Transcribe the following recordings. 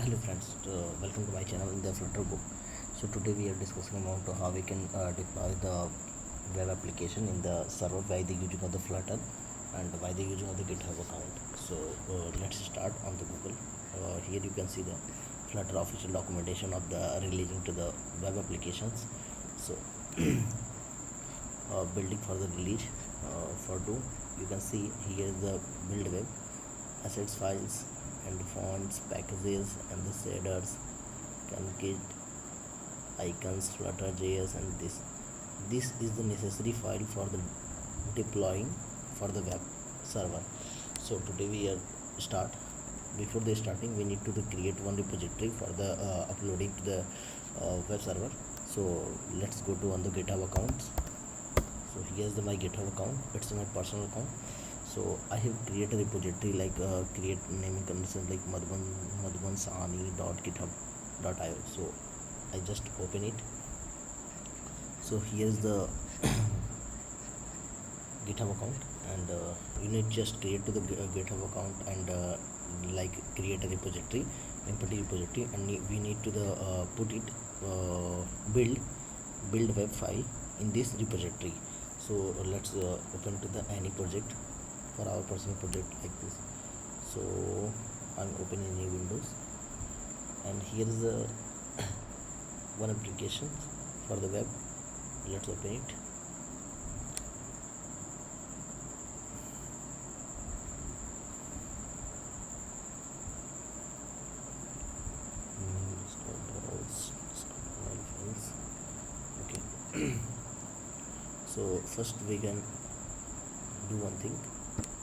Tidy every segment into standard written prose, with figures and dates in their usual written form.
Hello friends, welcome to my channel in the Flutter book. So today we are discussing about how we can deploy the web application in the server by the using of the Flutter and by the using of the GitHub account. So let's start on the Google. Here you can see the Flutter official documentation of the releasing to the web applications. So building for the release for do you can see here is the build web assets files and fonts packages and the shaders can get icons flutter.js and this is the necessary file for the deploying for the web server. So today we are start. Before the starting we need to create one repository for the uploading to the web server. So let's go to on the GitHub accounts. So here's my GitHub account. It's my personal account. So I have created a repository like create naming convention like madhubansani.github.io. So I just open it. So here's the GitHub account, and you need just create to the GitHub account and like create a repository, empty repository, and we need to the put it build web file in this repository. So let's open to the any project for our personal project like this. So I'm opening new windows, and here is the one application for the web. Let's open it. Okay. So first we can do one thing.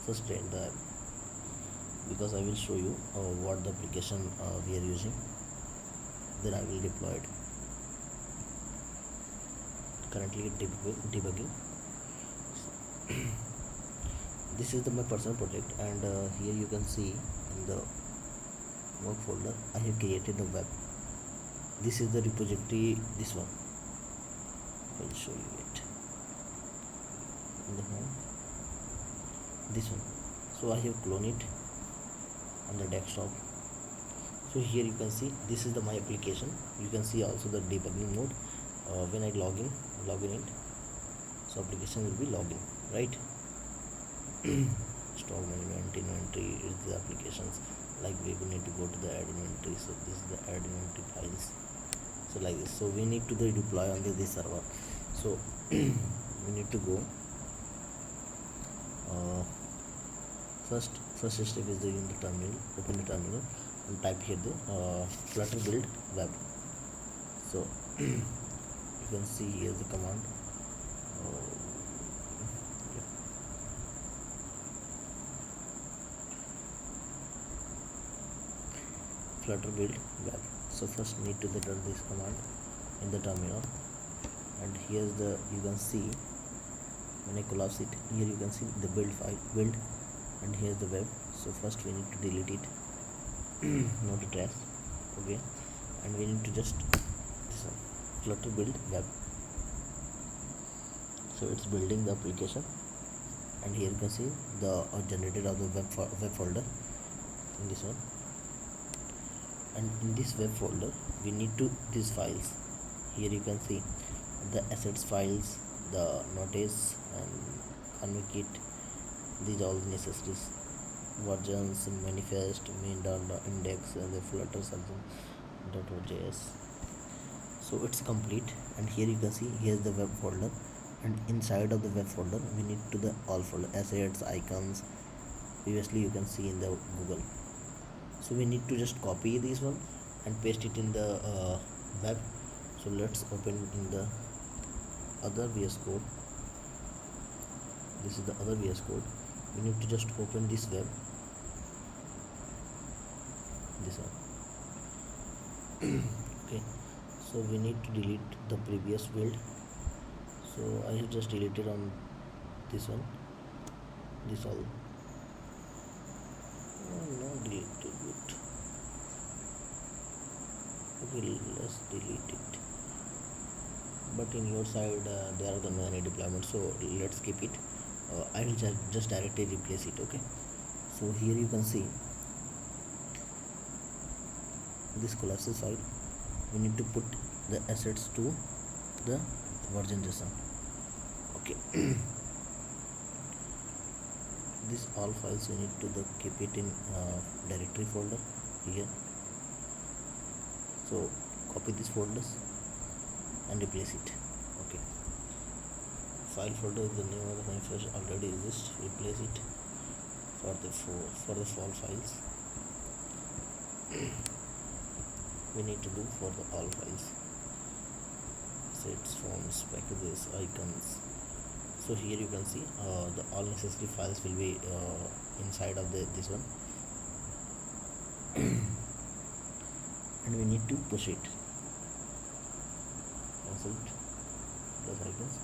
First create the app, because I will show you what the application we are using, then I will deploy it. Currently debugging. This is my personal project, and here you can see in the work folder I have created the web. This is the repository, this one. I will show you it in the home, this one. So I have cloned it on the desktop. So here you can see this is my application. You can see also the debugging mode. When I log in it, so application will be login, right? Stock management, inventory is the applications. Like we will need to go to the add inventory. So this is the add inventory files. So like this. So we need to deploy on this server. So we need to go. First step is in the terminal. Open the terminal and type here the Flutter Build web. So you can see here the command. Flutter Build web. So first need to run this command in the terminal, and here's the you can see when I collapse it. Here you can see the build file build, and here's the web. So first we need to delete it. Not a trash. Okay, and we need to just this one, Flutter Build web. So it's building the application, and here you can see the generated of the web folder in this one. And in this web folder we need to these files. Here you can see the assets files, the notice and convkit. These all necessities, versions, manifest, main.index, and the flutter sergeant.js. So it's complete, and here you can see here's the web folder, and inside of the web folder we need to the all folder assets icons. Previously you can see in the Google. So we need to just copy this one and paste it in the web. So let's open in the other VS Code. This is the other VS Code. We need to just open this web, this one. Okay, so we need to delete the previous build. So I have just deleted on this one, this all. Not deleted it. Okay, let's delete it. But in your side there are no any deployment, so let's keep it. I will just directly replace it. Okay, so here you can see this collapses file, we need to put the assets to the version JSON. Okay. This all files we need to keep it in directory folder here. So copy these folders and replace it. Okay. File folder is the name of the file which already exists. Replace it for the all files. We need to do for the all files. Sets, forms, packages, icons. So here you can see the all necessary files will be inside of this one. And we need to push it. Consult plus icons,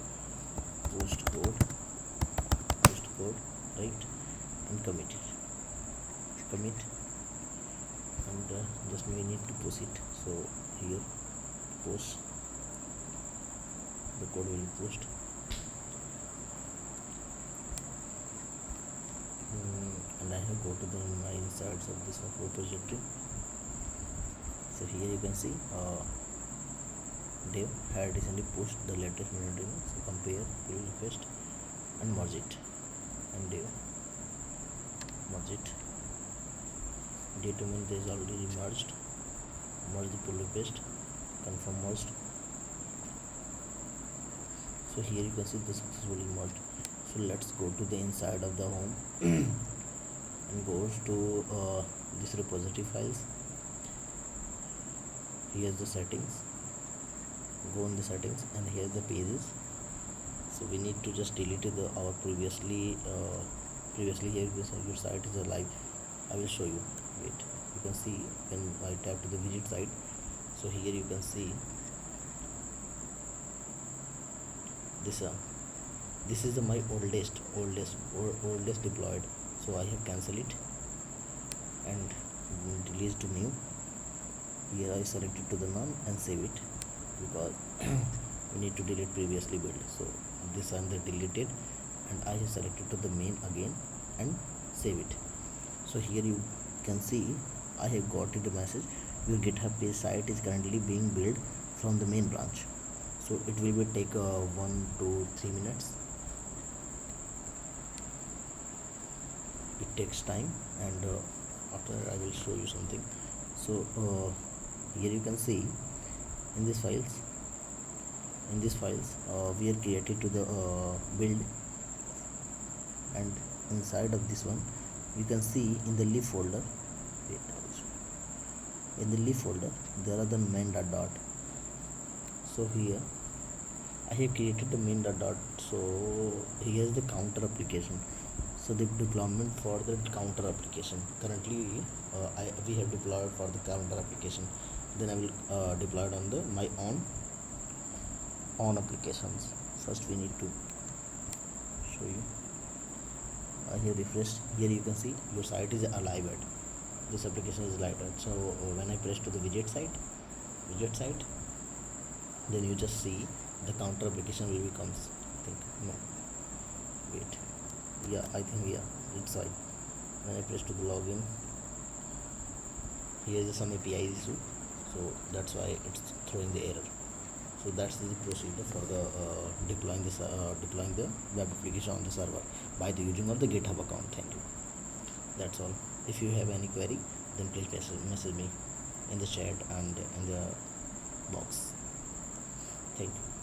post code, right, and commit it. Commit, and just we need to push it. So here post, the code will be pushed. And I have go to my insides of this repository. So here you can see dev had recently pushed the latest minute. So compare, pull request, and merge it. And dev merge it. Data means is already merged. Merge the pull request, confirm merged. So here you can see the successfully merged. So let's go to the inside of the home and goes to this repository files. Here's the settings. Go in the settings, and here's the pages. So we need to just delete our previously here your site is alive. I will show you. Wait, you can see when I tap to the widget side. So here you can see this is my oldest deployed. So I have cancelled it and released to new. Here I select it to the none and save it, because we need to delete previously built. So this one they deleted, and I have selected to the main again and save it. So here you can see I have got it a message, your GitHub page site is currently being built from the main branch. So it will be take 1 to 3 minutes. It takes time, and after I will show you something. So here you can see in these files we are created to the build, and inside of this one you can see in the lib folder, there are the main dot. So here I have created the main dot. So here is the counter application. So the deployment for the counter application, currently we have deployed for the counter application. Then I will deploy it on my on applications. First we need to show you. I have refreshed. Here you can see your site is alive at this application is lighter. So when I press to the widget site, then you just see the counter application will becomes. I think no. Wait. Yeah, I think it's right. When I press to the login, here is some API issue, so that's why it's throwing the error. So that's the procedure for the deploying the web application on the server by the using of the GitHub account. Thank you. That's all. If you have any query, then please message me in the chat and in the box. Thank you.